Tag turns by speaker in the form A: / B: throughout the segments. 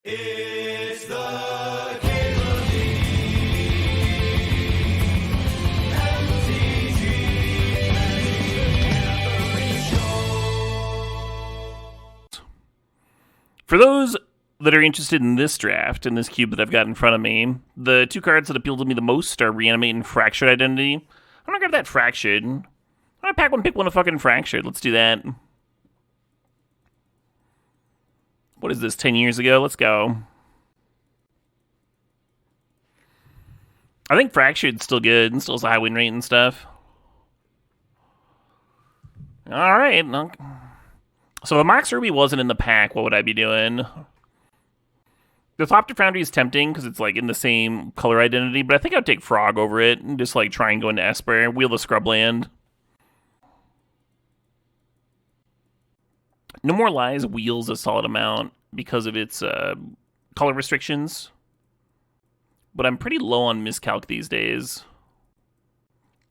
A: It's the Cable
B: For those that are interested in this draft, in this cube that I've got in front of me, the two cards that appeal to me the most are Reanimate and Fractured Identity. I'm gonna grab that Fractured. I'm gonna pick one of fucking Fractured. Let's do that. What is this, 10 years ago? Let's go. I think Fractured's still good and still has a high win rate and stuff. Alright. So if Mox Ruby wasn't in the pack, what would I be doing? The Thopter Foundry is tempting because it's like in the same color identity, but I think I'd take Frog over it and just like try and go into Esper, wheel the Scrubland. No More Lies wheels a solid amount because of its color restrictions, but I'm pretty low on Miscalc these days.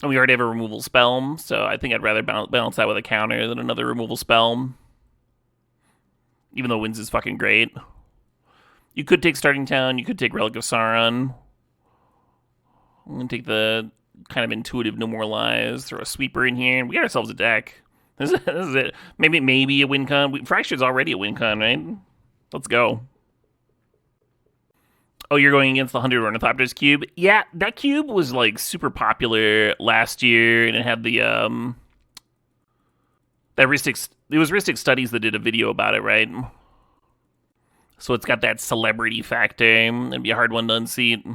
B: And we already have a removal spell, so I think I'd rather balance that with a counter than another removal spell. Even though Winds is fucking great. You could take Starting Town, you could take Relic of Sauron. I'm going to take the kind of intuitive No More Lies, throw a Sweeper in here, and we got ourselves a deck. This is it. Maybe a Wincon. Fracture's already a Wincon, right? Let's go. Oh, you're going against the 100 Ornithopters cube? Yeah, that cube was like super popular last year, and it had the it was Ristic Studies that did a video about it, right? So it's got that celebrity factor. It'd be a hard one to unseat.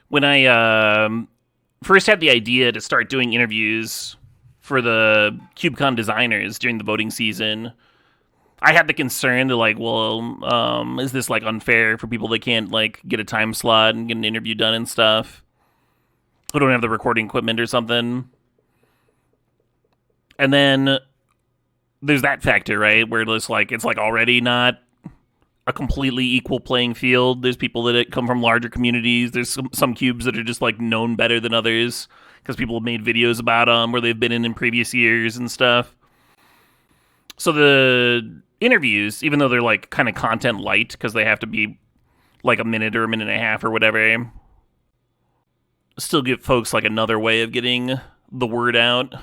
B: When I first had the idea to start doing interviews for the CubeCon designers during the voting season, I had the concern that, like, well, is this, like, unfair for people that can't, like, get a time slot and get an interview done and stuff? Who don't have the recording equipment or something? And then there's that factor, right? Where it's like already not a completely equal playing field. There's people that come from larger communities. There's some cubes that are just, like, known better than others because people have made videos about them where they've been in previous years and stuff. So the interviews, even though they're like kind of content light because they have to be like a minute or a minute and a half or whatever, still give folks like another way of getting the word out.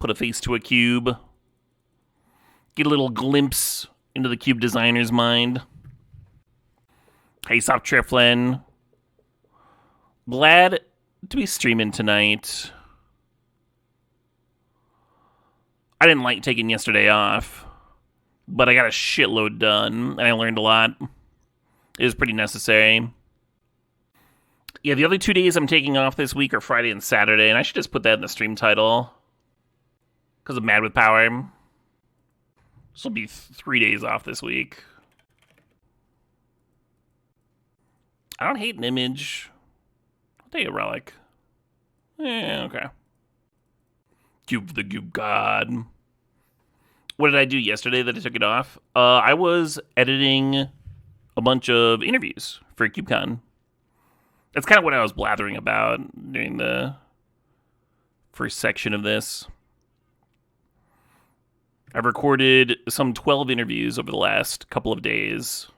B: Put a face to a cube. Get a little glimpse into the cube designer's mind. Hey, Sop Trifflin. Glad to be streaming tonight. I didn't like taking yesterday off, but I got a shitload done, and I learned a lot. It was pretty necessary. Yeah, the other 2 days I'm taking off this week are Friday and Saturday, and I should just put that in the stream title. Because I'm mad with power. This will be 3 days off this week. I don't hate an image. I'll take a relic. Yeah, okay. Cube the Cube God. What did I do yesterday that I took it off? I was editing a bunch of interviews for CubeCon. That's kind of what I was blathering about during the first section of this. I've recorded some 12 interviews over the last couple of days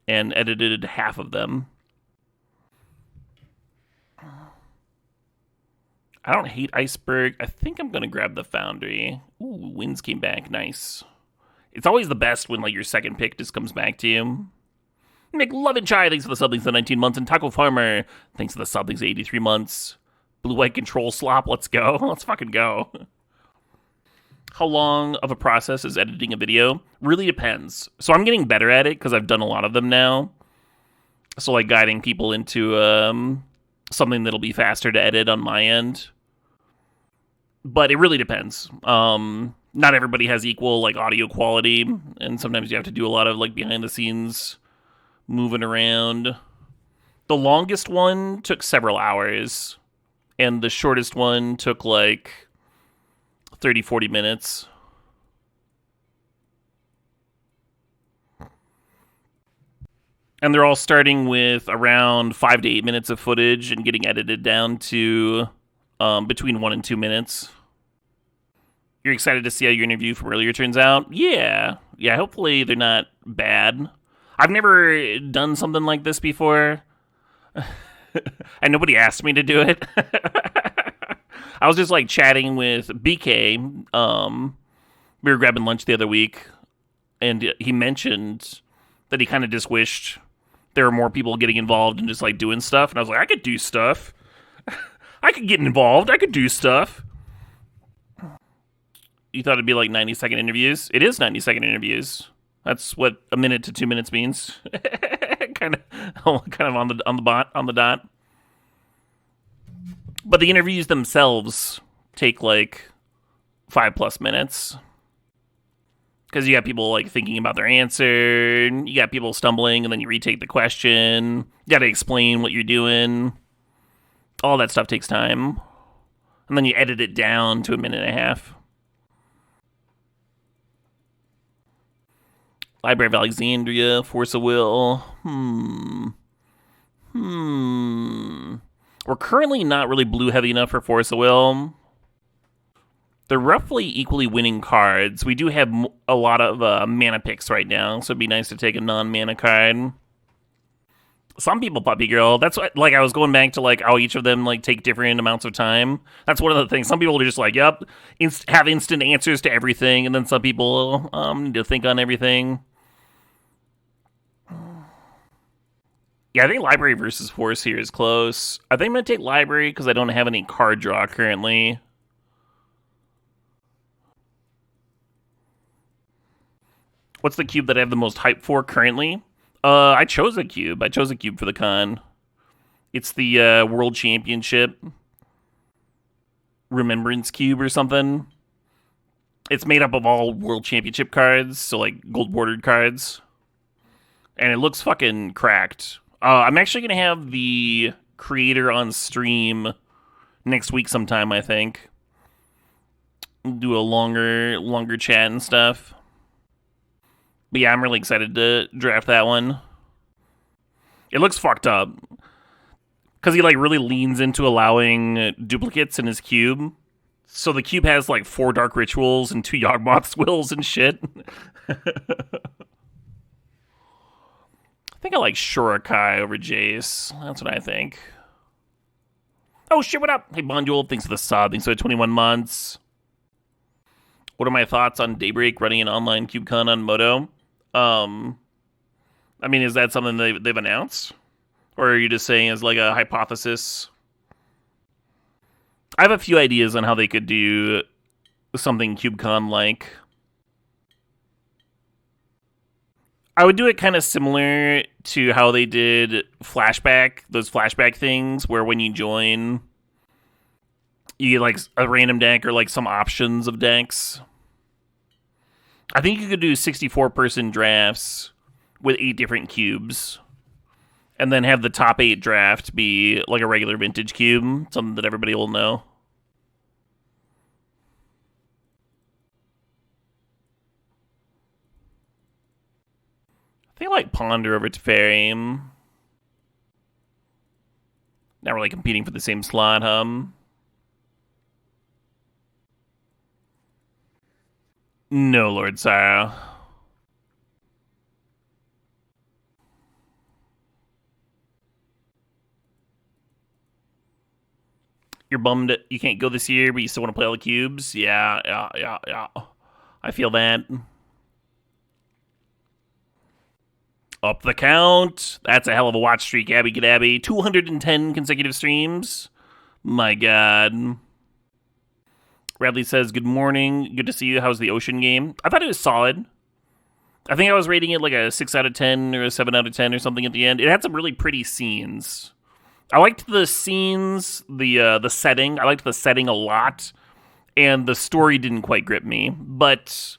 B: and edited half of them. I don't hate Iceberg. I think I'm going to grab the Foundry. Ooh, Winds came back. Nice. It's always the best when like your second pick just comes back to you. McLovin Chai, thanks for the sub, thanks for the 19 months. And Taco Farmer, thanks for the sub, thanks for 83 months. Blue White Control Slop, let's go. Let's fucking go. How long of a process is editing a video? Really depends. So I'm getting better at it because I've done a lot of them now. So like guiding people into something that'll be faster to edit on my end. But it really depends. Not everybody has equal like audio quality, and sometimes you have to do a lot of like behind the scenes moving around. The longest one took several hours, and the shortest one took like 30-40 minutes. And they're all starting with around 5 to 8 minutes of footage and getting edited down to between 1 and 2 minutes. You're excited to see how your interview from earlier turns out? Yeah. Yeah, hopefully they're not bad. I've never done something like this before. And nobody asked me to do it. I was just like chatting with BK. We were grabbing lunch the other week, and he mentioned that he kind of just wished there were more people getting involved and just like doing stuff. And I was like, I could do stuff. I could get involved. I could do stuff. You thought it'd be like 90-second interviews? It is 90-second interviews. That's what 1 minute to 2 minutes means. kind of on the dot. But the interviews themselves take like 5+ minutes. Because you got people like thinking about their answer, you got people stumbling, and then you retake the question. You got to explain what you're doing. All that stuff takes time. And then you edit it down to 1.5 minutes. Library of Alexandria, Force of Will. We're currently not really blue heavy enough for Force of Will. They're roughly equally winning cards. We do have a lot of mana picks right now, so it'd be nice to take a non-mana card. Some people, Puppy Girl, that's what, like, I was going back to, like, how each of them, like, take different amounts of time. That's one of the things. Some people are just like, yep, have instant answers to everything, and then some people need to think on everything. Yeah, I think Library versus Force here is close. I think I'm going to take Library because I don't have any card draw currently. What's the cube that I have the most hype for currently? I chose a cube. I chose a cube for the con. It's the World Championship Remembrance Cube or something. It's made up of all World Championship cards, so like gold bordered cards. And it looks fucking cracked. I'm actually going to have the creator on stream next week sometime, I think. Do a longer chat and stuff. But yeah, I'm really excited to draft that one. It looks fucked up. Because he like really leans into allowing duplicates in his cube. So the cube has like 4 Dark Rituals and 2 Yawgmoth Swills and shit. I think I like Shurikai over Jace. That's what I think. Oh shit, what up? Hey, Bondule, thanks for the sub. Thanks for the 21 months. What are my thoughts on Daybreak running an online CubeCon on Moto? I mean, is that something they've announced? Or are you just saying as like a hypothesis? I have a few ideas on how they could do something CubeCon-like. I would do it kind of similar to how they did those flashback things, where when you join, you get like a random deck or like some options of decks. I think you could do 64-person drafts with 8 different cubes, and then have the top 8 draft be like a regular vintage cube, something that everybody will know. I think I like Ponder over Teferi. Not really competing for the same slot, No, Lord Sire. You're bummed you can't go this year, but you still want to play all the cubes? Yeah. I feel that. Up the count. That's a hell of a watch streak, Abby Gadabby. 210 consecutive streams. My God. Bradley says, good morning. Good to see you. How's the Ocean game? I thought it was solid. I think I was rating it like a 6 out of 10 or a 7 out of 10 or something at the end. It had some really pretty scenes. I liked the scenes, the setting. I liked the setting a lot. And the story didn't quite grip me. But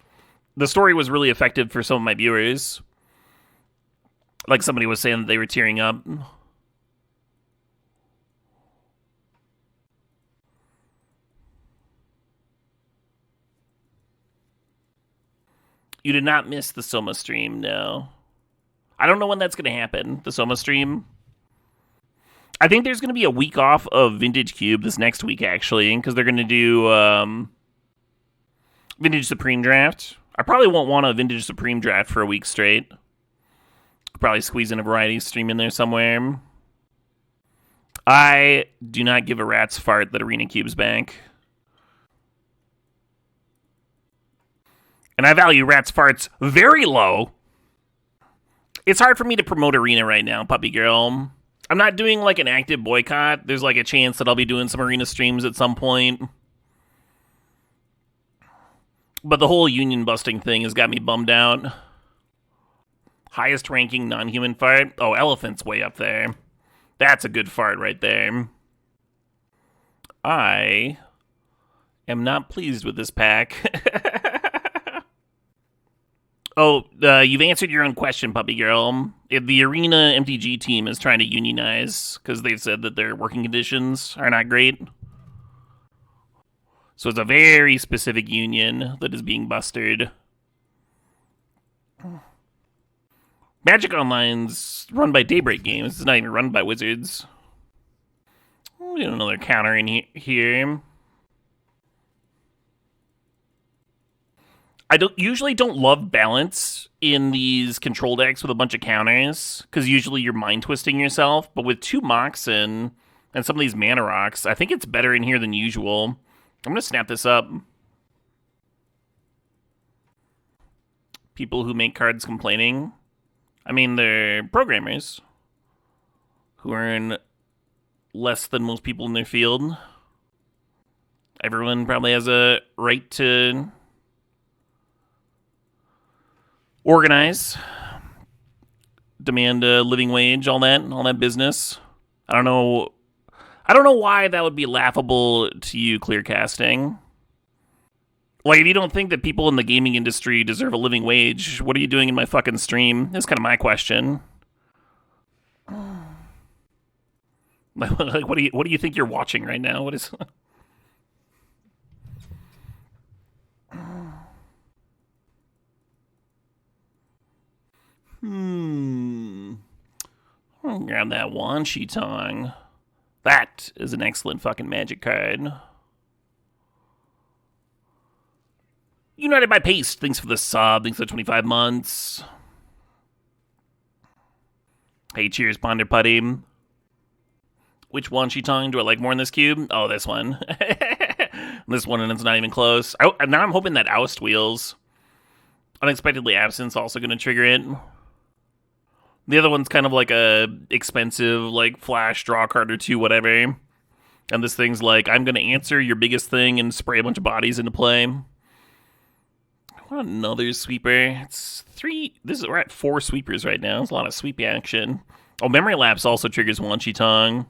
B: the story was really effective for some of my viewers. Like somebody was saying that they were tearing up. You did not miss the Soma stream, no. I don't know when that's going to happen, the Soma stream. I think there's going to be a week off of Vintage Cube this next week, actually, because they're going to do Vintage Supreme Draft. I probably won't want a Vintage Supreme Draft for a week straight. Probably squeeze in a variety stream in there somewhere. I do not give a rat's fart that Arena Cube's back. And I value rat's farts very low. It's hard for me to promote Arena right now, puppy girl. I'm not doing like an active boycott. There's like a chance that I'll be doing some Arena streams at some point. But the whole union busting thing has got me bummed out. Highest ranking non-human fart? Oh, elephant's way up there. That's a good fart right there. I am not pleased with this pack. Oh, you've answered your own question, puppy girl. If the Arena MTG team is trying to unionize because they've said that their working conditions are not great. So it's a very specific union that is being busted. Magic Online's run by Daybreak Games. It's not even run by Wizards. We get another counter in here. I usually don't love balance in these control decks with a bunch of counters, because usually you're mind twisting yourself, but with 2 Moxen and some of these Mana Rocks, I think it's better in here than usual. I'm going to snap this up. People who make cards complaining. I mean, they're programmers who earn less than most people in their field. Everyone probably has a right to organize, demand a living wage, all that business. I don't know why that would be laughable to you, Clearcasting. Like, if you don't think that people in the gaming industry deserve a living wage, what are you doing in my fucking stream? That's kind of my question. Like, what do you think you're watching right now? What is? I'll grab that Wanshi Tongue. That is an excellent fucking Magic card. United by Paste, thanks for the sub, thanks for the 25 months. Hey, cheers, Ponder Putty. Which Wanshi Tongue do I like more in this cube? Oh, this one. This one, and it's not even close. Now I'm hoping that Oust Wheels. Unexpectedly Absence also going to trigger it. The other one's kind of like a expensive, like, flash, draw card or 2, whatever. And this thing's like, I'm going to answer your biggest thing and spray a bunch of bodies into play. I want another sweeper. It's 3. We're at 4 sweepers right now. It's a lot of sweep action. Oh, Memory Lapse also triggers Wanshi Tongue.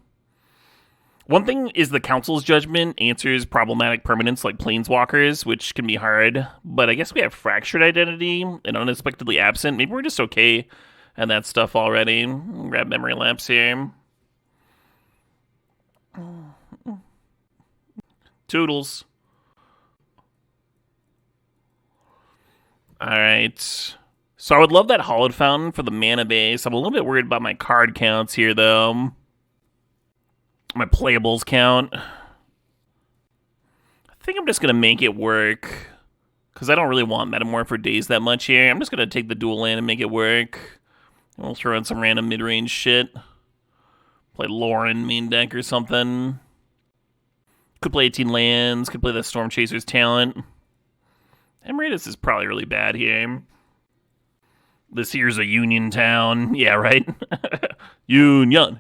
B: One thing is the Council's Judgment answers problematic permanents like Planeswalkers, which can be hard. But I guess we have Fractured Identity and Unexpectedly Absent. Maybe we're just okay at that stuff already. Grab Memory Lapse here. Toodles. Alright. So I would love that Hollowed Fountain for the mana base. I'm a little bit worried about my card counts here, though. My playables count. I think I'm just going to make it work. Because I don't really want Metamorph for days that much here. I'm just going to take the dual land and make it work. And we'll throw in some random mid-range shit. Play Lauren main deck or something. Could play 18 lands. Could play the Storm Chaser's talent. Emeritus is probably really bad here. This here's a Union town. Yeah, right? Union.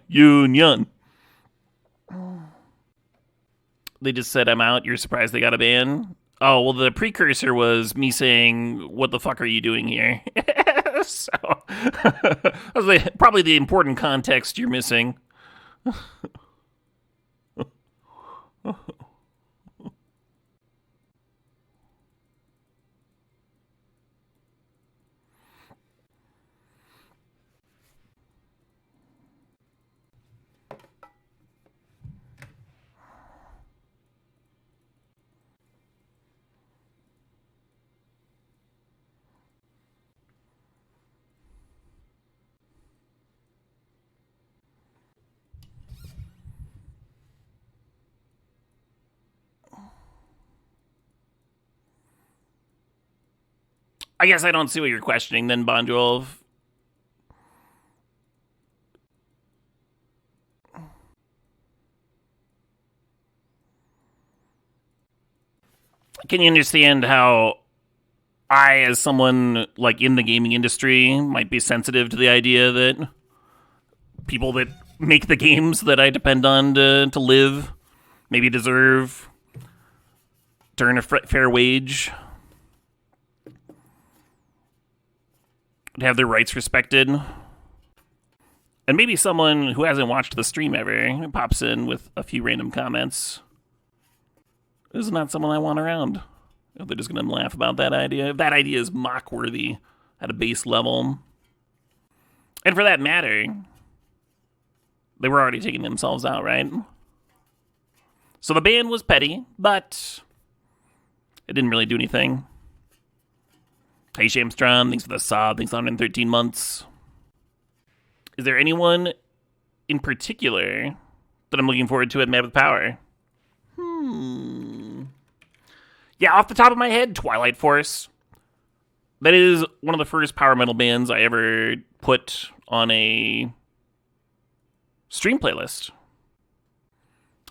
B: They just said I'm out. You're surprised they got a ban? Oh, well, the precursor was me saying, what the fuck are you doing here? So, that was probably the important context you're missing. I guess I don't see what you're questioning then, Bon Jovi. Can you understand how I, as someone like in the gaming industry, might be sensitive to the idea that people that make the games that I depend on to live maybe deserve to earn a fair wage, to have their rights respected? And maybe someone who hasn't watched the stream ever pops in with a few random comments. This is not someone I want around. They're just going to laugh about that idea. If that idea is mock-worthy at a base level. And for that matter, they were already taking themselves out, right? So the ban was petty, but it didn't really do anything. Hey, Shamstrom, thanks for the sub. Thanks for 113 months. Is there anyone in particular that I'm looking forward to at Mad with Power? Yeah, off the top of my head, Twilight Force. That is one of the first power metal bands I ever put on a stream playlist.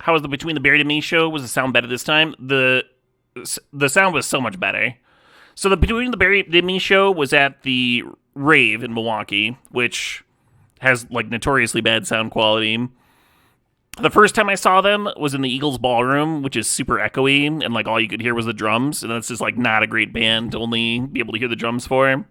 B: How was the Between the Buried and Me show? Was the sound better this time? The sound was so much better. So the Between the Buried and Me show was at the Rave in Milwaukee, which has like notoriously bad sound quality. The first time I saw them was in the Eagles Ballroom, which is super echoey, and like all you could hear was the drums, and that's just like not a great band to only be able to hear the drums for.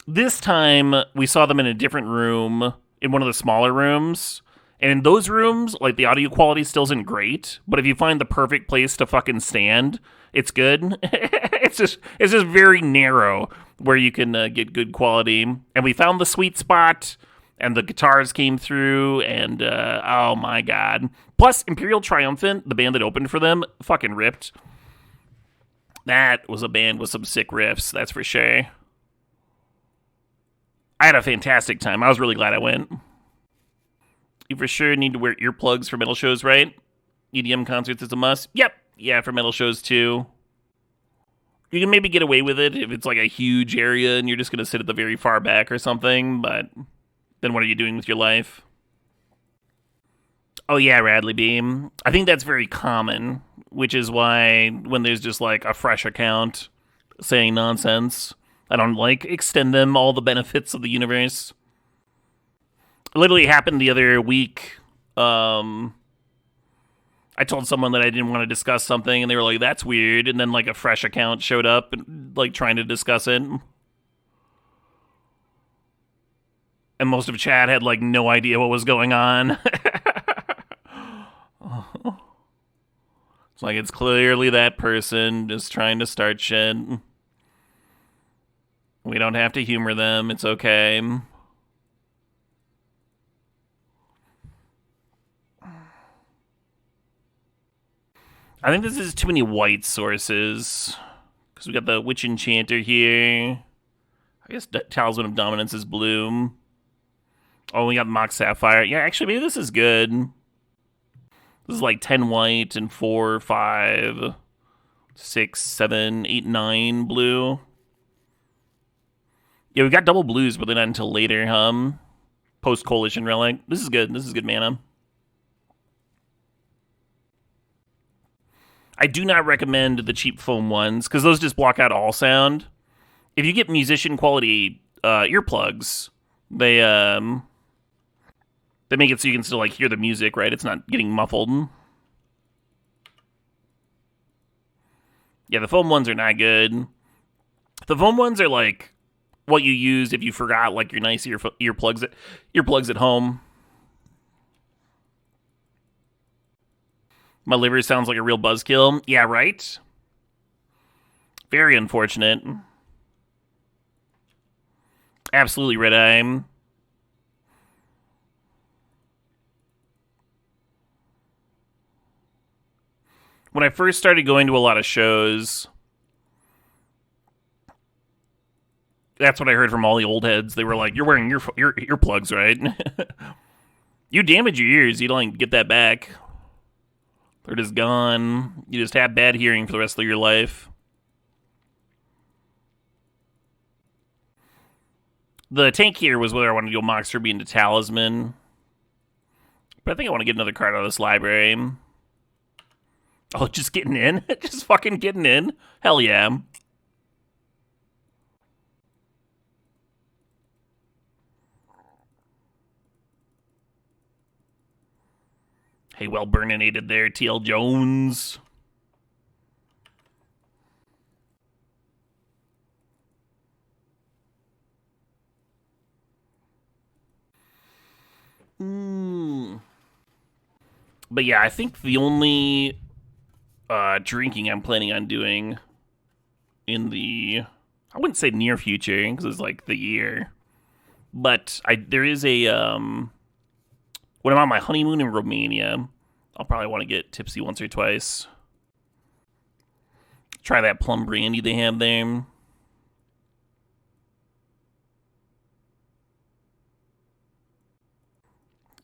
B: This time, we saw them in a different room, in one of the smaller rooms, and in those rooms, like the audio quality still isn't great, but if you find the perfect place to fucking stand, it's good. It's just very narrow where you can get good quality, and we found the sweet spot. And the guitars came through, and oh my god. Plus, Imperial Triumphant, the band that opened for them, fucking ripped. That was a band with some sick riffs, that's for sure. I had a fantastic time. I was really glad I went. You for sure need to wear earplugs for metal shows, right? EDM concerts is a must. Yep. Yeah, for metal shows too. You can maybe get away with it if it's like a huge area and you're just going to sit at the very far back or something, but then what are you doing with your life? Oh yeah, Radley Beam. I think that's very common, which is why when there's just like a fresh account saying nonsense, I don't like extend them all the benefits of the universe. It literally happened the other week. I told someone that I didn't want to discuss something, and they were like, that's weird, and then like a fresh account showed up and like trying to discuss it. And most of chat had, like, no idea what was going on. It's like, it's clearly that person just trying to start shit. We don't have to humor them. It's okay. I think this is too many white sources. Because we got the Witch Enchanter here. I guess Talisman of Dominance is blue. Oh, we got Mock Sapphire. Yeah, actually, maybe this is good. This is like 10 white and 4, 5, 6, 7, 8, 9 blue. Yeah, we got double blues, but they're not until later, Post-Coalition Relic. This is good. This is good mana. I do not recommend the cheap foam ones, because those just block out all sound. If you get musician quality earplugs, they make it so you can still like hear the music, right? It's not getting muffled. Yeah, the foam ones are not good. The foam ones are like what you use if you forgot like your nice earplugs at home. My liver sounds like a real buzzkill. Yeah, right? Very unfortunate. Absolutely red eye. When I first started going to a lot of shows, that's what I heard from all the old heads. They were like, you're wearing your earplugs, right? You damage your ears, you don't get that back. They're just gone. You just have bad hearing for the rest of your life. The tank here was whether I wanted to go Mox Ruby into Talisman. But I think I want to get another card out of this library. Oh, just getting in? Just fucking getting in? Hell yeah. Hey, well burninated there, TL Jones. But yeah, I think the only drinking I'm planning on doing in the, I wouldn't say near future because it's like the year, but there is a when I'm on my honeymoon in Romania, I'll probably want to get tipsy once or twice. Try that plum brandy they have there.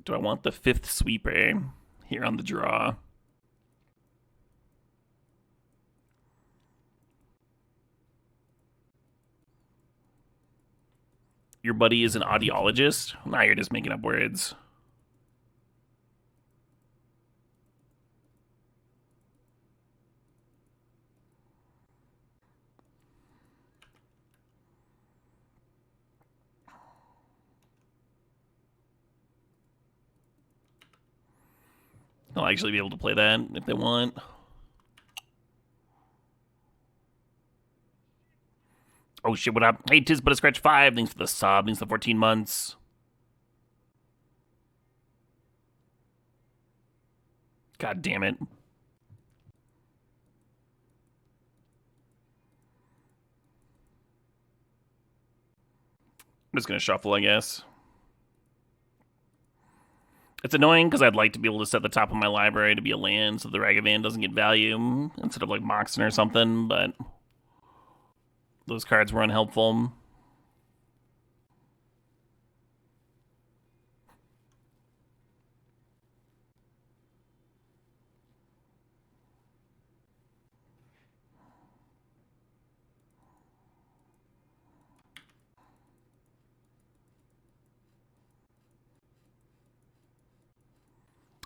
B: Do I want the 5th sweeper here on the draw? Your buddy is an audiologist? Now you're just making up words. I'll actually be able to play that if they want. Oh shit, what up? Hey, Tiz but a Scratch 5. Thanks for the sub. Thanks for the 14 months. God damn it. I'm just gonna shuffle, I guess. It's annoying because I'd like to be able to set the top of my library to be a land so the Ragavan doesn't get value instead of like Moxen or something, but those cards were unhelpful.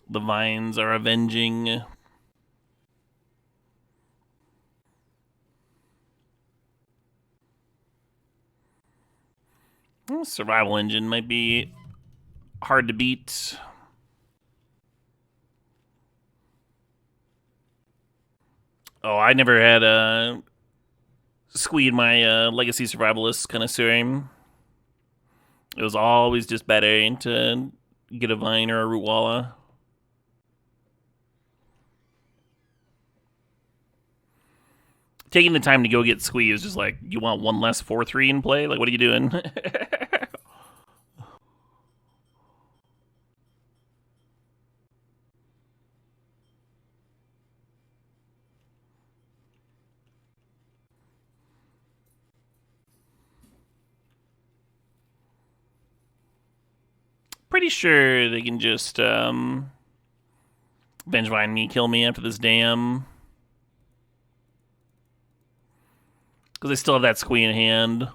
B: The vines are avenging. Survival engine might be hard to beat. Oh, I never had a squeed my legacy survivalist connoisseur. It was always just better to get a vine or a rootwalla. Taking the time to go get squeeze is just like, you want one less 4-3 in play? Like, what are you doing? Pretty sure they can just Vengevine me, kill me after this dam. Because I still have that squee in hand.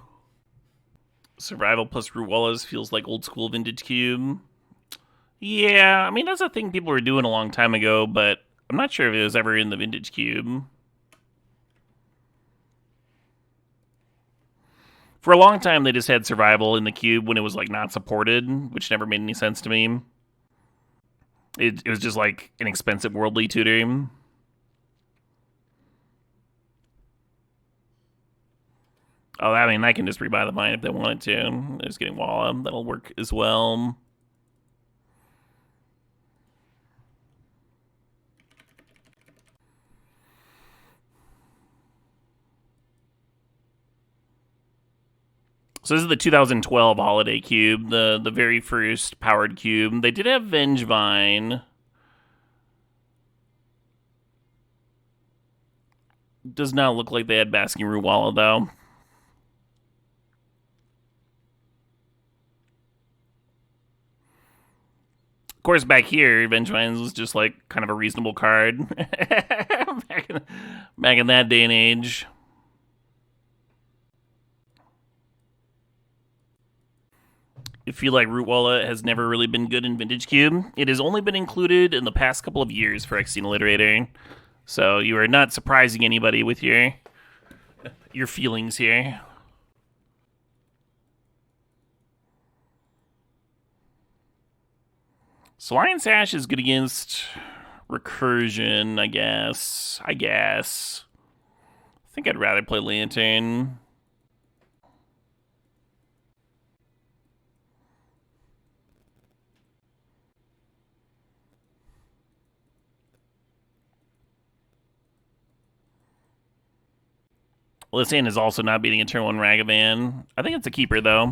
B: Survival plus Ruwalas feels like old school vintage cube. Yeah, I mean, that's a thing people were doing a long time ago, but I'm not sure if it was ever in the vintage cube. For a long time, they just had survival in the cube when it was like not supported, which never made any sense to me. It was just like an expensive worldly tutor. Oh, I mean, I can just rebuy the vine if they wanted to. They're just getting Walla. That'll work as well. So this is the 2012 Holiday Cube, the very first powered cube. They did have Vengevine. Does not look like they had Basking Ruwalla, though. Of course, back here, Vengevine was just like kind of a reasonable card. back in that day and age. feel like Root Wallet has never really been good in Vintage Cube. It has only been included in the past couple of years for Xeno Alliterator. So you are not surprising anybody with your feelings here. So Lion Sash is good against Recursion, I guess. I think I'd rather play Lantern. Lissan is also not beating a turn 1 Ragavan. I think it's a keeper, though.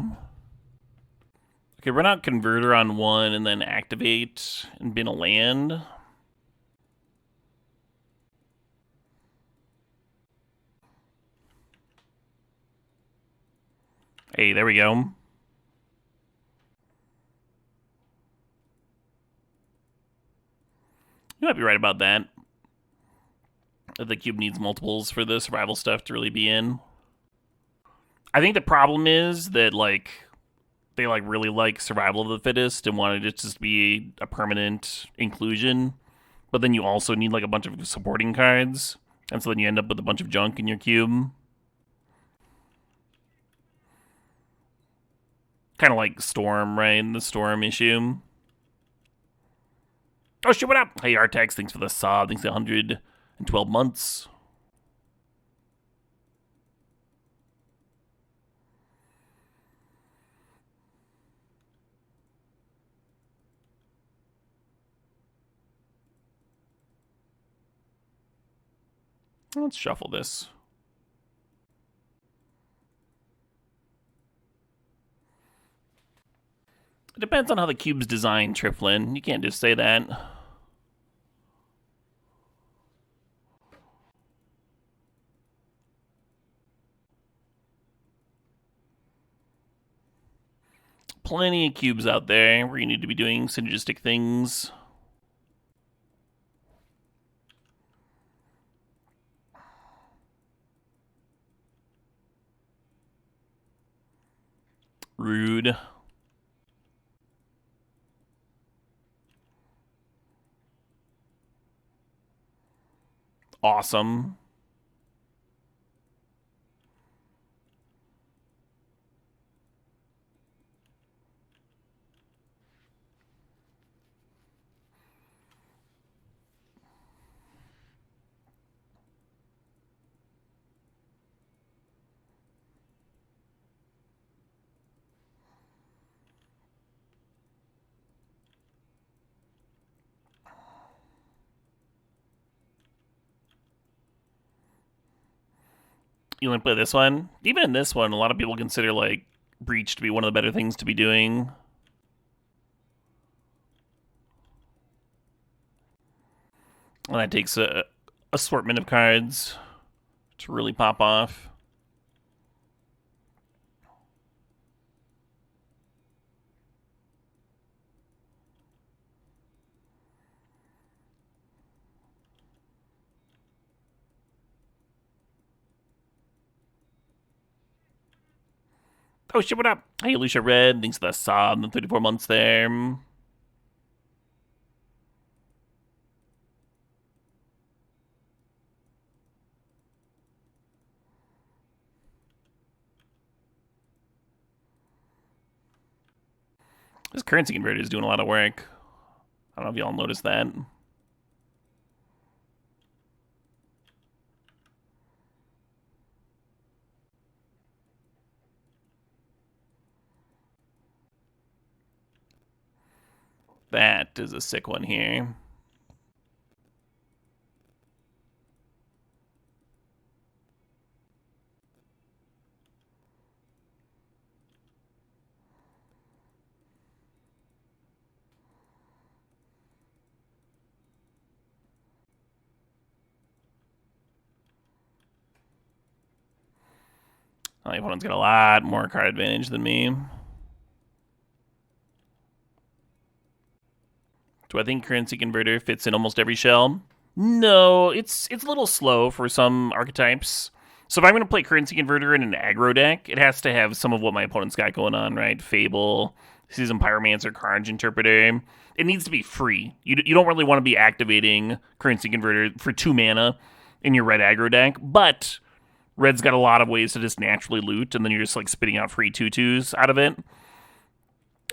B: Okay, run out Converter on 1 and then activate and bin a land. Hey, there we go. You might be right about that. The cube needs multiples for the survival stuff to really be in. I think the problem is that, like, they, like, really like survival of the fittest and wanted it to just be a permanent inclusion. But then you also need, like, a bunch of supporting cards. And so then you end up with a bunch of junk in your cube. Kind of like Storm, right? The Storm issue. Oh, shit, what up? Hey, Artex, thanks for the sub. Thanks for 112 months. Let's shuffle this. It depends on how the cube's designed, Triplin. You can't just say that. Plenty of cubes out there where you need to be doing synergistic things. Rude. Awesome. You want to play this one? Even in this one, a lot of people consider, like, Breach to be one of the better things to be doing. And that takes a assortment of cards to really pop off. Oh shit, what up? Hey, Alicia Red, thanks for the sub, the 34 months there. This currency converter is doing a lot of work. I don't know if y'all noticed that. That is a sick one here. My opponent's got a lot more card advantage than me. Do I think currency converter fits in almost every shell? No, it's a little slow for some archetypes. So if I'm going to play currency converter in an aggro deck, it has to have some of what my opponent's got going on, right? Fable, Season Pyromancer, Carnage Interpreter. It needs to be free. You don't really want to be activating Currency Converter for 2 mana in your red aggro deck, but red's got a lot of ways to just naturally loot, and then you're just like spitting out free 2/2s out of it.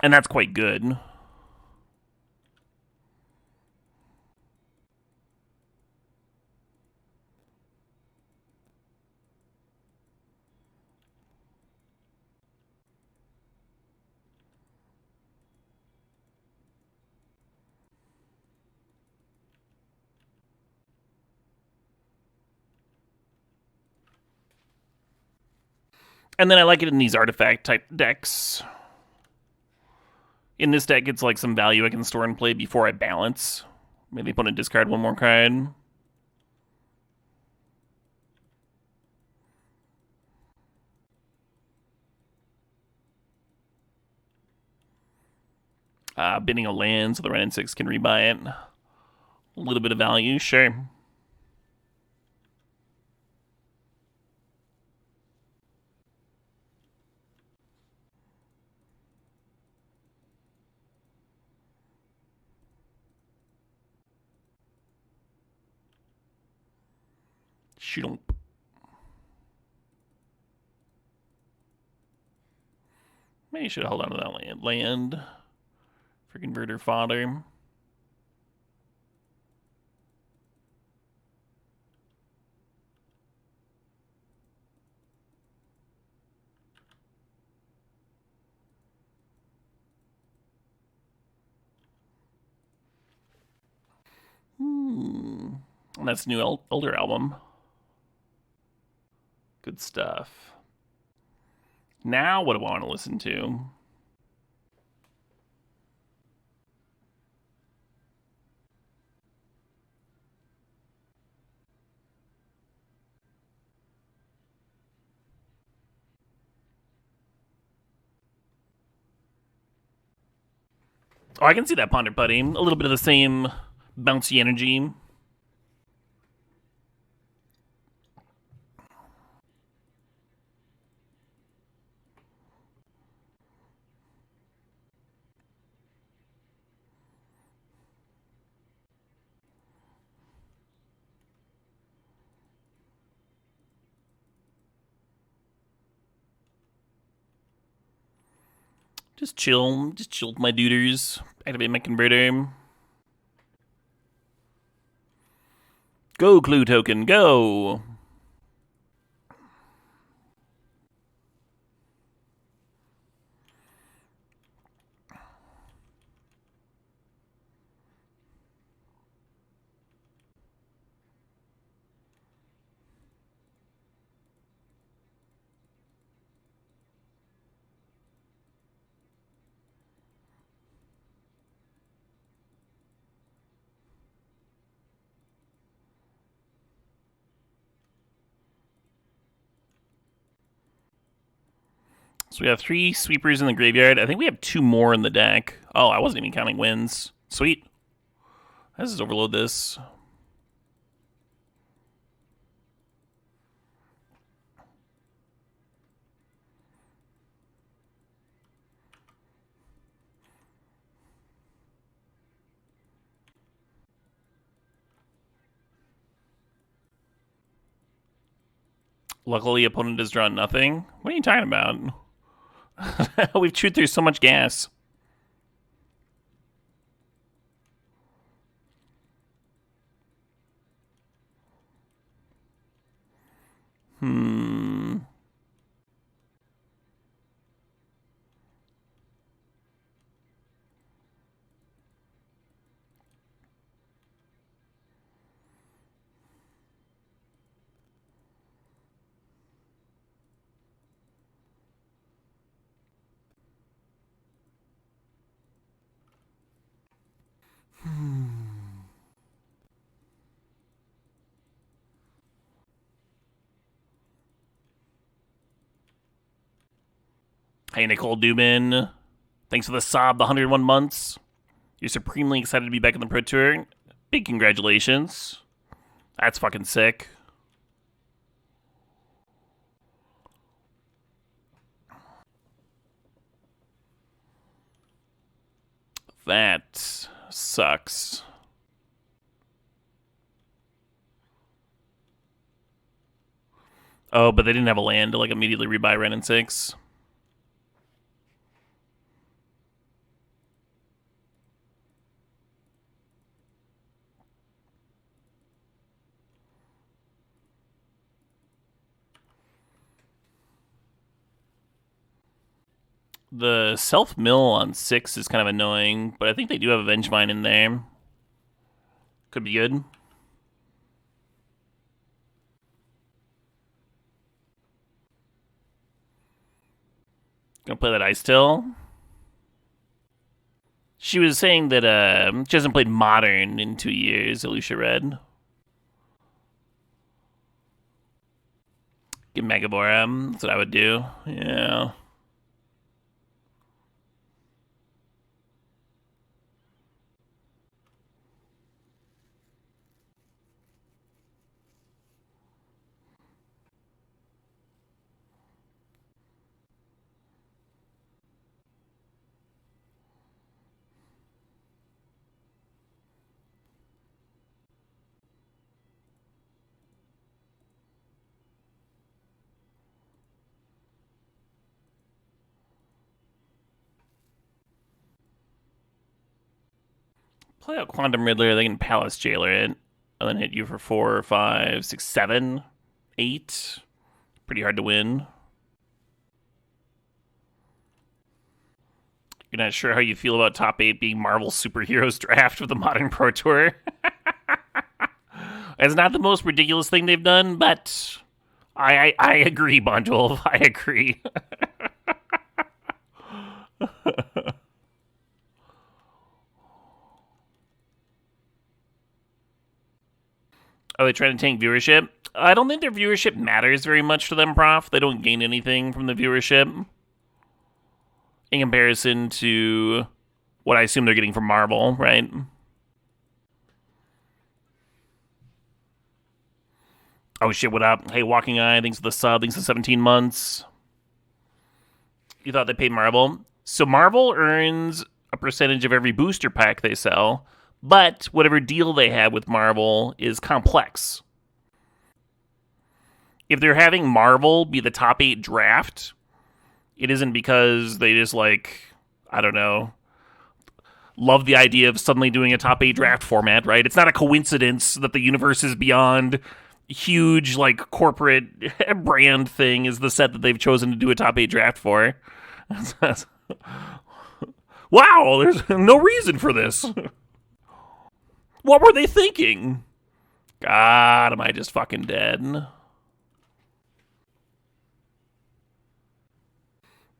B: And that's quite good. And then I like it in these artifact type decks. In this deck, it's like some value I can store and play before I balance. Maybe put a discard one more card. Bidding a land so the red and 6 can rebuy it. A little bit of value, sure. Shoot. Maybe you should hold on to that land. For converter fodder. And that's new Elder album. Good stuff. Now what do I want to listen to? Oh, I can see that Ponder Putty. A little bit of the same bouncy energy. Just chill with my duders. Activate my converter. Go, Clue Token, go! So we have 3 sweepers in the graveyard. I think we have 2 more in the deck. Oh, I wasn't even counting wins. Sweet. Let's just overload this. Luckily, opponent has drawn nothing. What are you talking about? We've chewed through so much gas. Hey, Nicole Dubin. Thanks for the sob, the 101 months. You're supremely excited to be back in the Pro Tour. Big congratulations. That's fucking sick. That sucks. Oh, but they didn't have a land to like immediately rebuy Ren and 6. The self-mill on 6 is kind of annoying, but I think they do have a Vengevine in there. Could be good. Gonna play that Ice Till. She was saying that she hasn't played Modern in 2 years, Alicia read. Get Megavorum. That's what I would do. Yeah. Play out Quantum Riddler, they can Palace Jailer it, and then hit you for 4, 5, 6, 7, 8. Pretty hard to win. You're not sure how you feel about top 8 being Marvel Superheroes draft with the Modern Pro Tour. It's not the most ridiculous thing they've done, but I agree, Bonjol. I agree. Are they trying to tank viewership? I don't think their viewership matters very much to them, Prof. They don't gain anything from the viewership in comparison to what I assume they're getting from Marvel, right? Oh shit, what up? Hey, Walking Eye, thanks for the sub, thanks for 17 months. You thought they paid Marvel? So Marvel earns a percentage of every booster pack they sell, but whatever deal they have with Marvel is complex. If they're having Marvel be the top 8 draft, it isn't because they just like, I don't know, love the idea of suddenly doing a top 8 draft format, right? It's not a coincidence that the universe is beyond huge like corporate brand thing is the set that they've chosen to do a top 8 draft for. Wow, there's no reason for this. What were they thinking? God, am I just fucking dead?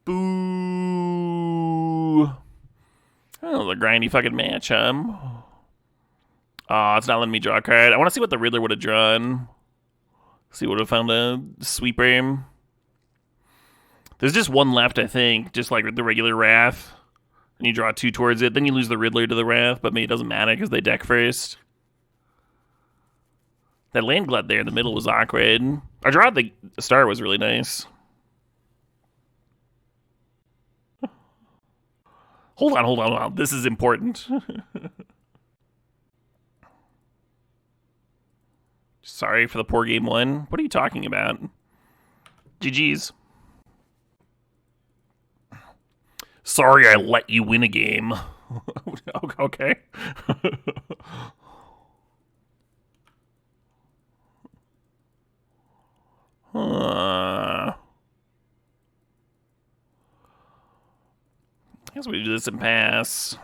B: Boo. Oh, the grindy fucking match, Oh, it's not letting me draw a card. I want to see what the Riddler would have drawn. See, would have found a sweeper. There's just one left, I think. Just like the regular Wrath. And you draw 2 towards it. Then you lose the Riddler to the Wrath, but maybe it doesn't matter because they deck first. That land glut there in the middle was awkward. Our draw at the start was really nice. Hold on. This is important. Sorry for the poor game 1. What are you talking about? GG's. Sorry I let you win a game. Okay. I guess we do this and pass.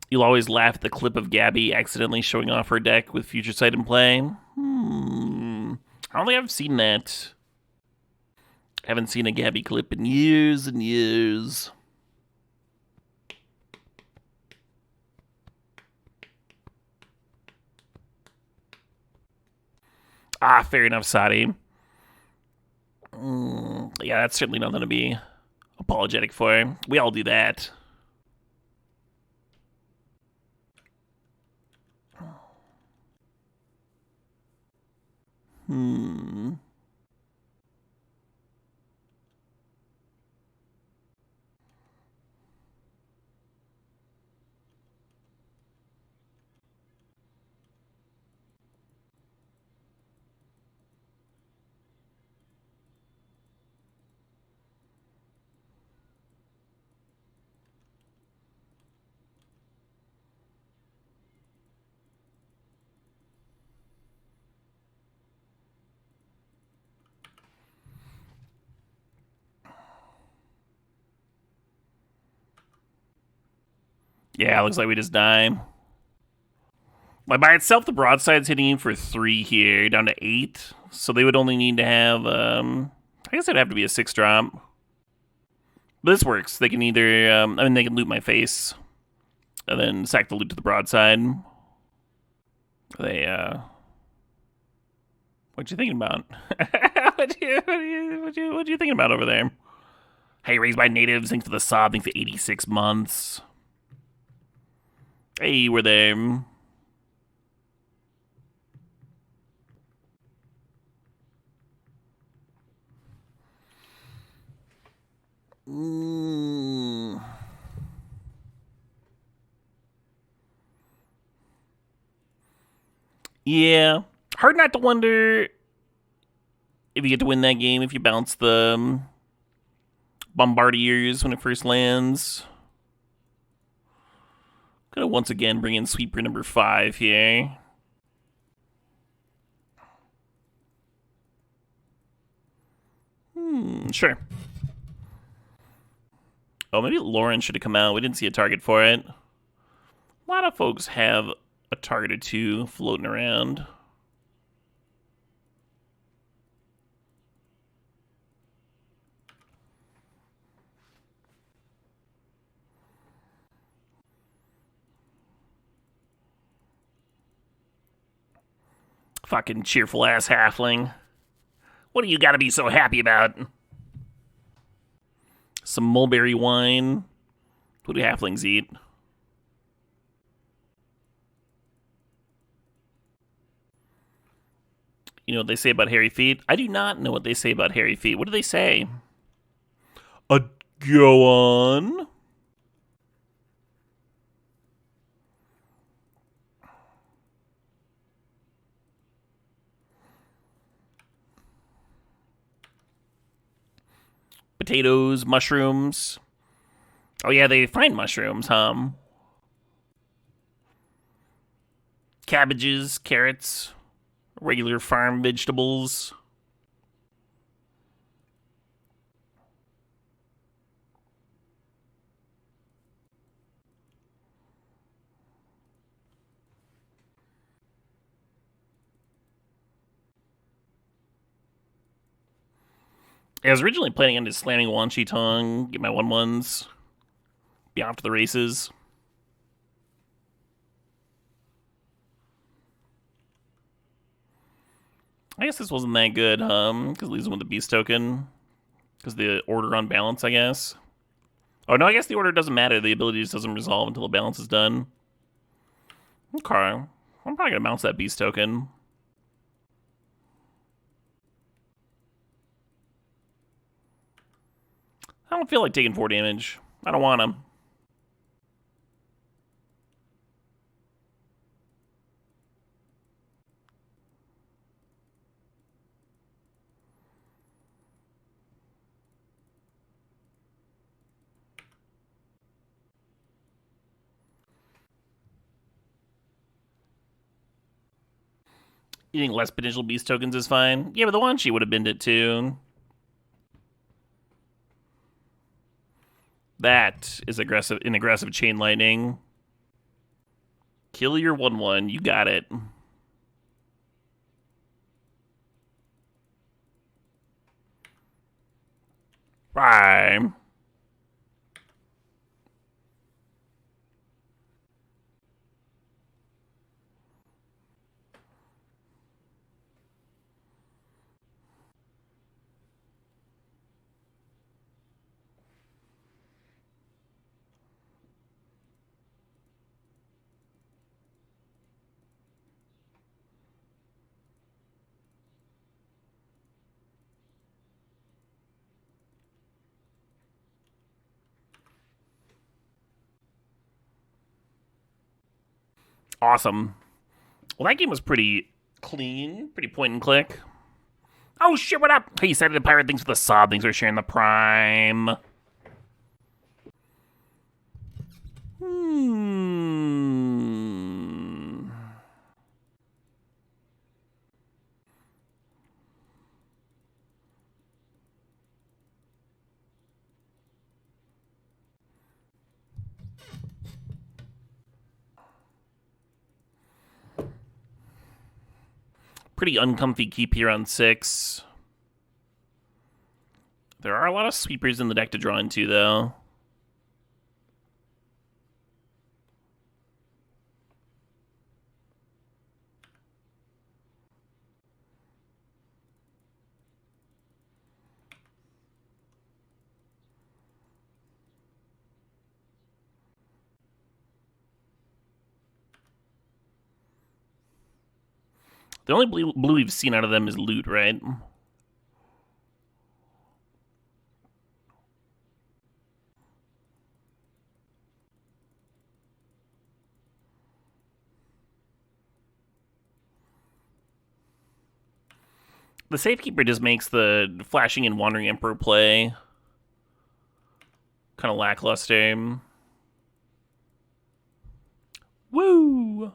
B: You'll always laugh at the clip of Gabby accidentally showing off her deck with Future Sight in play. I don't think I've seen that. I haven't seen a Gabby clip in years and years. Fair enough, Sadi. Yeah, that's certainly nothing to be apologetic for. We all do that. Yeah, looks like we just die. Like by itself, the broadside's hitting him for 3 here, down to 8. So they would only need to have, I guess it'd have to be a 6 drop. But this works. They can either, they can loot my face, and then sack the loot to the broadside. They, what you thinking about? what you thinking about over there? Hey, raised by natives, thanks for the sub, thanks for 86 months. Hey, we're there. Yeah. Hard not to wonder if you get to win that game if you bounce the Bombardiers when it first lands. Gonna once again bring in sweeper number 5 here. Sure. Oh, maybe Lauren should have come out. We didn't see a target for it. A lot of folks have a target or 2 floating around. Fucking cheerful ass halfling. What do you gotta be so happy about? Some mulberry wine. What do halflings eat? You know what they say about hairy feet? I do not know what they say about hairy feet. What do they say? Go on. Potatoes, mushrooms. Oh yeah, they find mushrooms, huh? Cabbages, carrots, regular farm vegetables. I was originally planning on just slamming Wan Shi Tong, get my 1/1s, be off to the races. I guess this wasn't that good, because it leaves him with the beast token. Because the order on balance, I guess. Oh, no, I guess the order doesn't matter. The ability just doesn't resolve until the balance is done. Okay. I'm probably going to bounce that beast token. I don't feel like taking 4 damage. I don't want to. Eating less potential beast tokens is fine. Yeah, but the Wan Shi would have binned it too. That is an aggressive chain lightning. Kill your 1/1. You got it. Bye. Awesome. Well, that game was pretty clean, pretty point and click. Oh shit, what up? Hey, you said the pirate things for the sub. Thanks for sharing the prime. Pretty uncomfy keep here on 6. There are a lot of sweepers in the deck to draw into, though. The only blue we've seen out of them is loot, right? The Safekeeper just makes the Flashing and Wandering Emperor play kind of lackluster. Woo!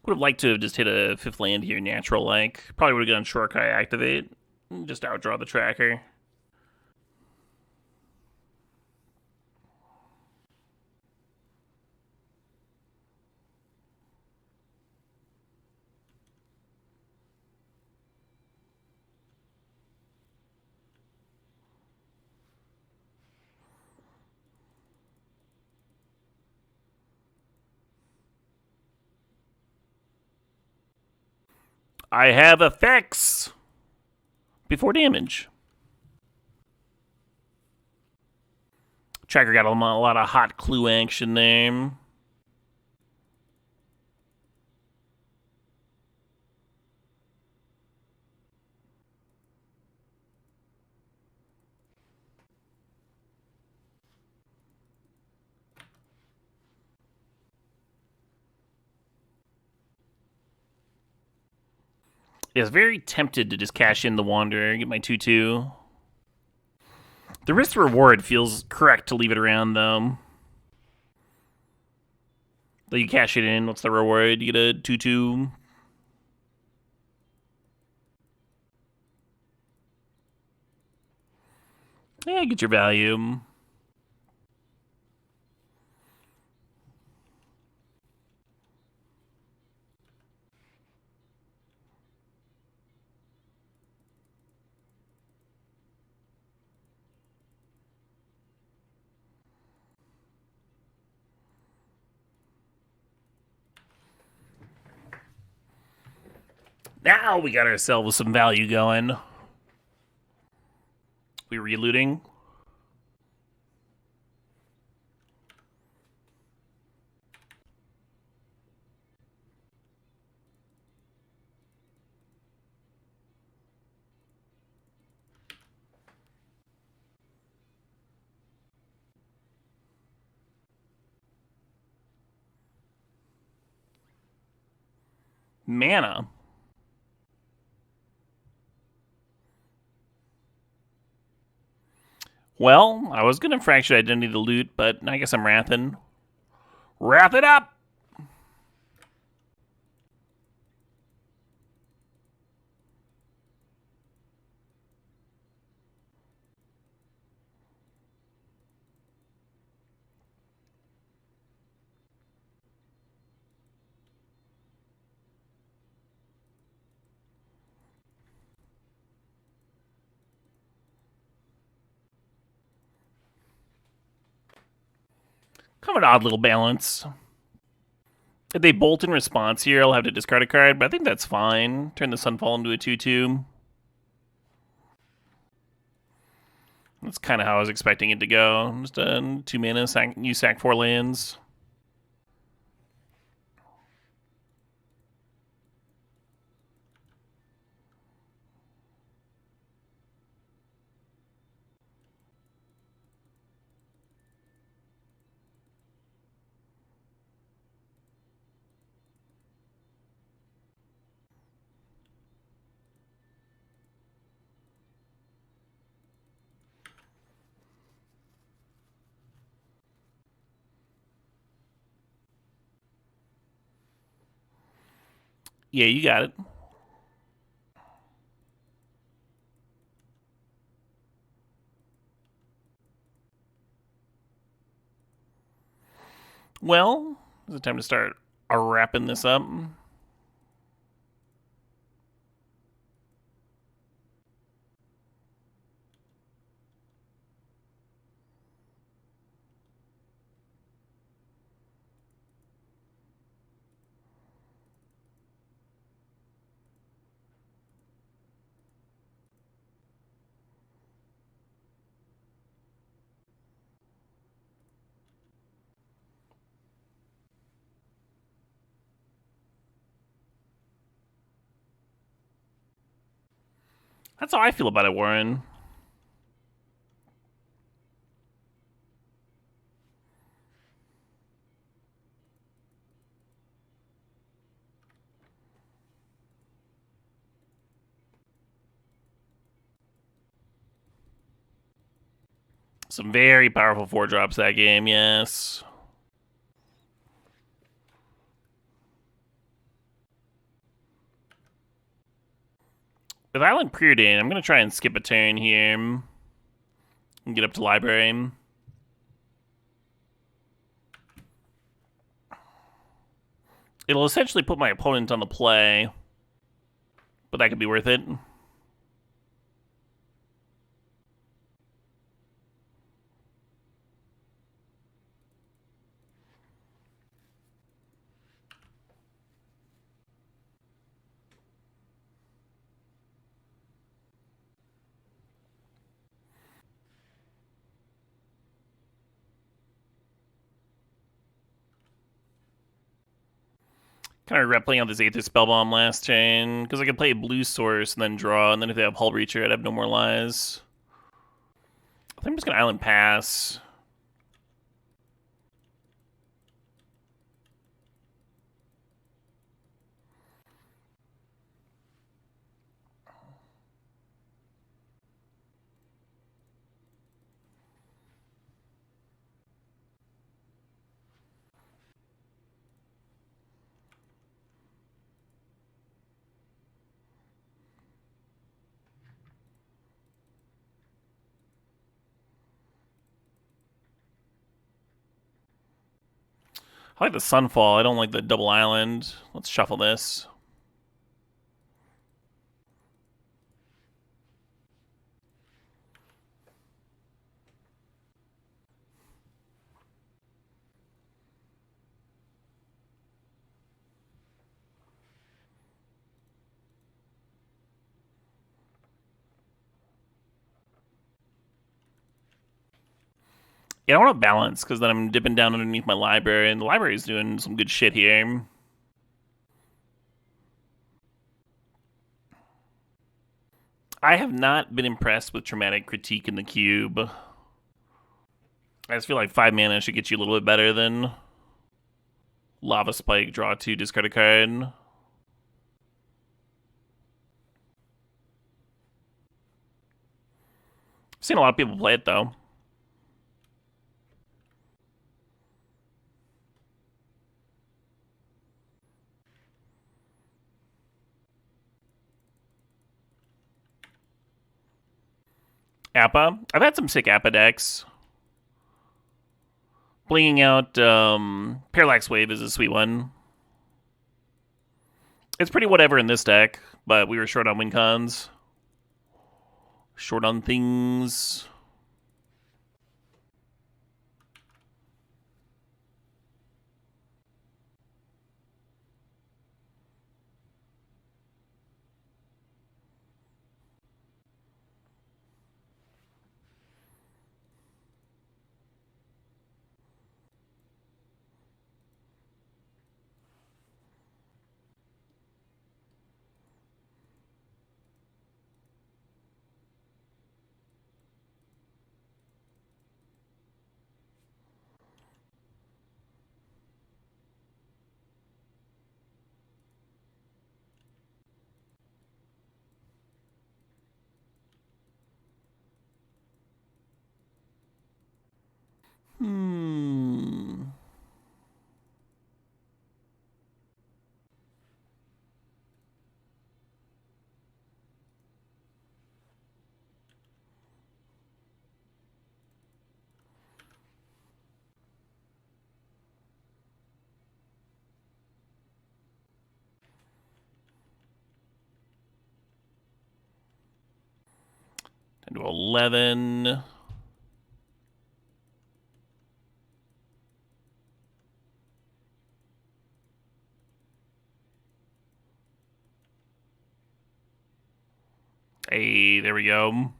B: Would have liked to have just hit a 5th land here, natural-like. Probably would have gone Shorkai activate. Just outdraw the tracker. I have effects before damage. Tracker got a lot of hot clue action there. I was very tempted to just cash in the Wanderer, get my 2/2. The risk reward feels correct to leave it around, though. Though you cash it in, what's the reward? You get a 2/2. Yeah, get your value. Now we got ourselves some value going. We relooting. Mana. Well, I was going to Fractured Identity to loot, but I guess I'm wrathing. Wrath it up! Kind of an odd little balance. If they bolt in response here, I'll have to discard a card, but I think that's fine. Turn the Sunfall into a 2/2. That's kind of how I was expecting it to go. Just a 2 mana, you sack 4 lands. Yeah, you got it. Well, is it time to start wrapping this up? That's how I feel about it, Warren. Some very powerful 4-drops that game, yes. With Island Preordained, I'm going to try and skip a turn here and get up to Library. It'll essentially put my opponent on the play, but that could be worth it. Kind of regret playing out this Aether Spellbomb last turn, because I could play a blue source and then draw, and then if they have Hull Breacher, I'd have no more lies. I think I'm just going to Island Pass. I like the Sunfall. I don't like the double island. Let's shuffle this. Yeah, I want to balance, because then I'm dipping down underneath my library, and the library is doing some good shit here. I have not been impressed with Traumatic Critique in the cube. I just feel like 5 mana should get you a little bit better than Lava Spike, draw 2, discard a card. I've seen a lot of people play it, though. Appa. I've had some sick Appa decks. Blinging out Parallax Wave is a sweet one. It's pretty whatever in this deck, but we were short on Wincons. Short on things. Into 11. Hey, there we go.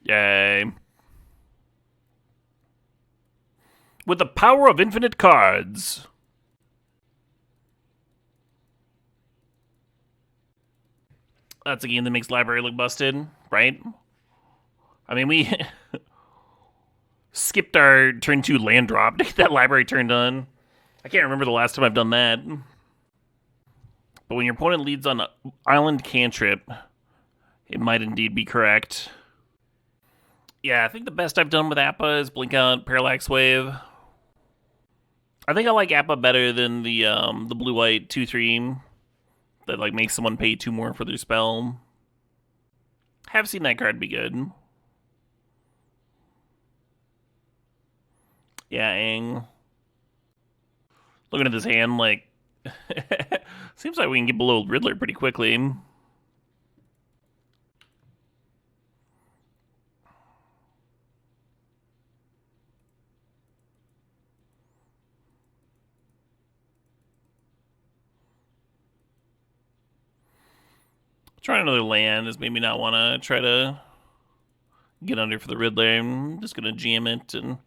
B: Yay. With the power of infinite cards. That's a game that makes library look busted, right? I mean, we skipped our turn 2 land drop to get that library turned on. I can't remember the last time I've done that. But when your opponent leads on island cantrip, it might indeed be correct. Yeah, I think the best I've done with Appa is Blink Out Parallax Wave. I think I like Appa better than the blue-white 2/3 that like makes someone pay 2 more for their spell. Have seen that card be good. Yeah, Aang. Looking at this hand, like, seems like we can get below Riddler pretty quickly. Trying another land is maybe not want to try to get under for the Riddler. I'm just going to jam it, and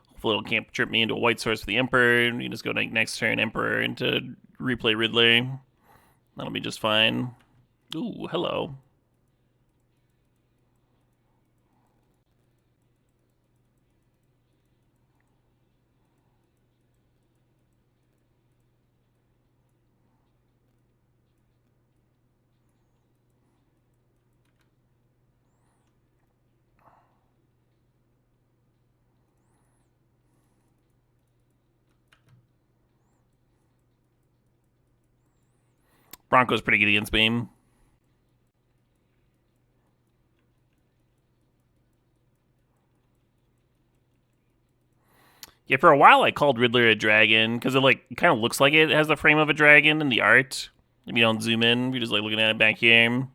B: hopefully it'll can't trip me into a white source for the Emperor. And you just go next turn Emperor into replay Riddler. That'll be just fine. Ooh, hello. Bronco's pretty good against Beam. Yeah, for a while I called Riddler a dragon because it like kind of looks like it has the frame of a dragon in the art. If you don't zoom in, you're just like looking at it back here.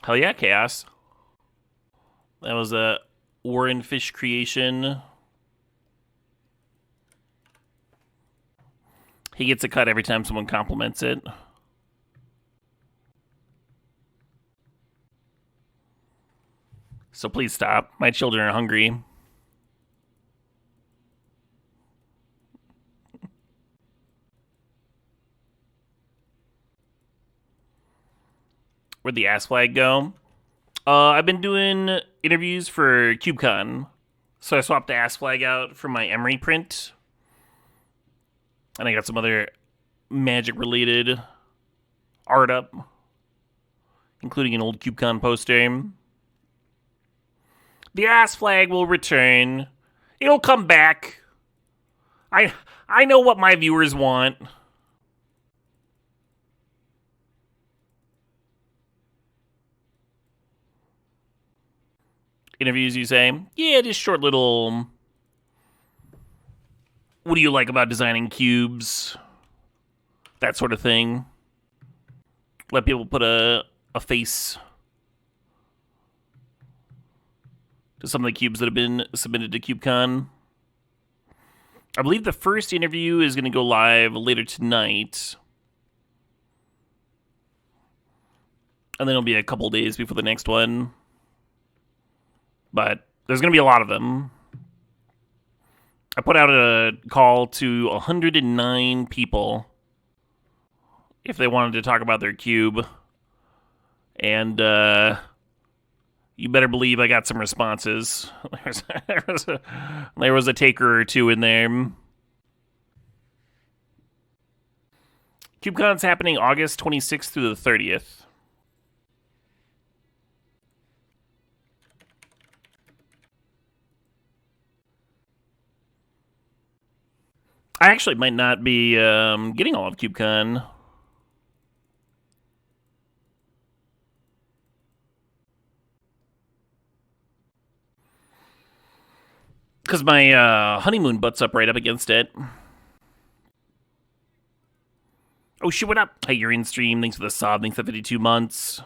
B: Hell yeah, Chaos. That was a Warren Fish creation. He gets a cut every time someone compliments it. So please stop. My children are hungry. Where'd the ass flag go? I've been doing interviews for CubeCon. So I swapped the ass flag out for my Emery print. And I got some other magic-related art up, including an old CubeCon poster. The ass flag will return. It'll come back. I know what my viewers want. Interviews, you say? Yeah, just short little... What do you like about designing cubes? That sort of thing. Let people put a face to some of the cubes that have been submitted to CubeCon. I believe the first interview is going to go live later tonight. And then it'll be a couple days before the next one. But there's going to be a lot of them. I put out a call to 109 people if they wanted to talk about their cube. And you better believe I got some responses. There was a taker or two in there. CubeCon's happening August 26th through the 30th. I actually might not be getting all of CubeCon. Because my honeymoon butts up right up against it. Oh, shit, what up? Hey, you're in stream. Thanks for the sub. Thanks for 52 months.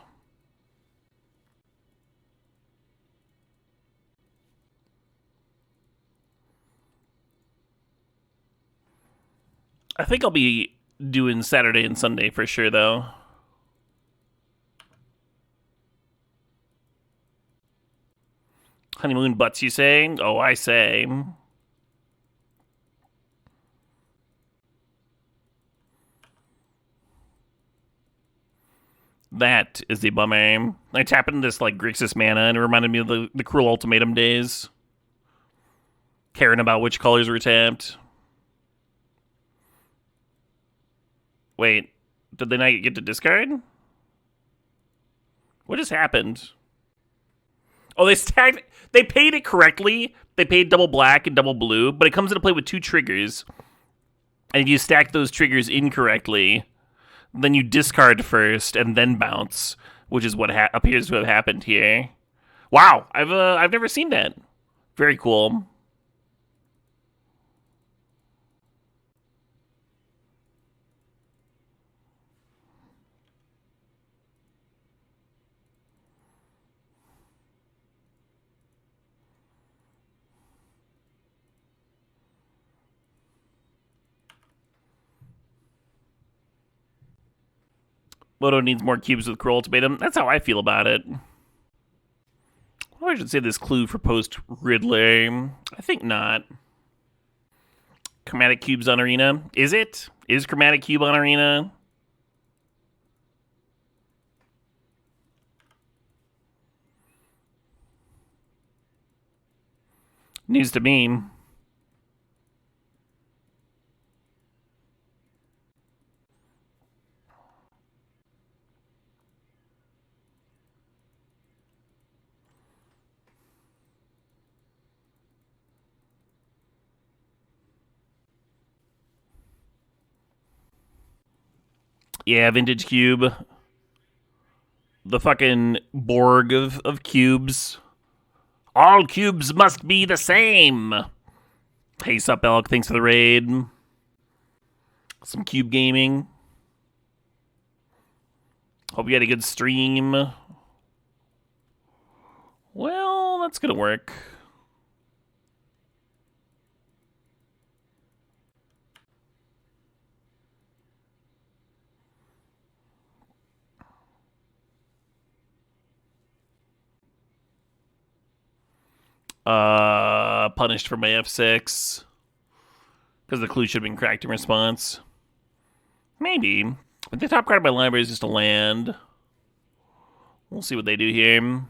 B: I think I'll be doing Saturday and Sunday for sure, though. Honeymoon butts, you say? Oh, I say. That is the bummer. I tapped into this, like, Grixis mana, and it reminded me of the Cruel Ultimatum days. Caring about which colors were tapped. Wait, did they not get to discard? What just happened? Oh, they paid it correctly. They paid double black and double blue, but it comes into play with 2 triggers. And if you stack those triggers incorrectly, then you discard first and then bounce, which is what appears to have happened here. Wow, I've never seen that. Very cool. Moto needs more cubes with Cruel Ultimatum. That's how I feel about it. Well, I should say this clue for post Ridley. I think not. Chromatic cubes on Arena. Is it? Is Chromatic Cube on Arena? News to me. Yeah, Vintage Cube. The fucking Borg of cubes. All cubes must be the same. Hey, sup, Elk. Thanks for the raid. Some cube gaming. Hope you had a good stream. Well, that's gonna work. Punished for my F6. Because the clue should have been cracked in response. Maybe. But the top card of my library is just a land. We'll see what they do here.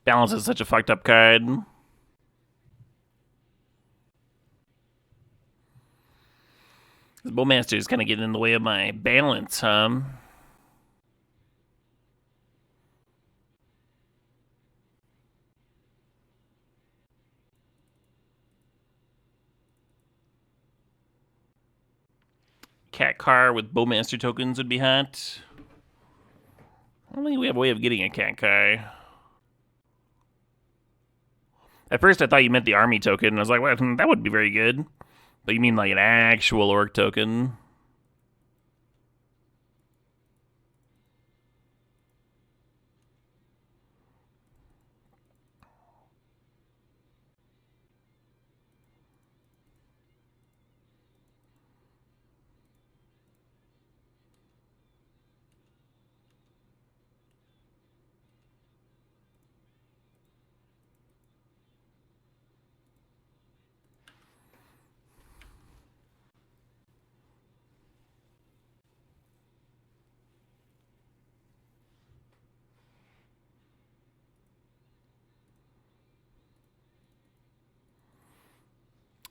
B: Balance is such a fucked up card. This Bowmaster is kind of getting in the way of my balance, huh? Cat car with Bowmaster tokens would be hot. I don't think we have a way of getting a cat car. At first, I thought you meant the army token, and I was like, well, that would be very good. But you mean like an actual orc token?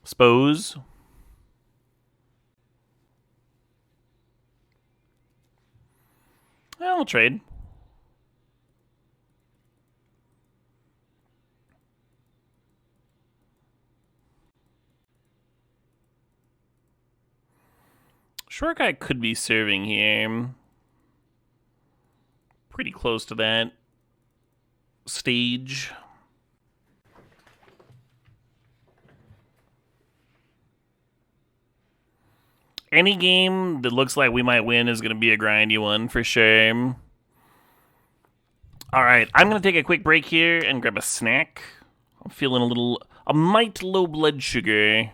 B: Suppose. We'll trade. Short guy could be serving here. Pretty close to that stage. Any game that looks like we might win is going to be a grindy one for sure. All right, I'm going to take a quick break here and grab a snack. I'm feeling a mite low blood sugar.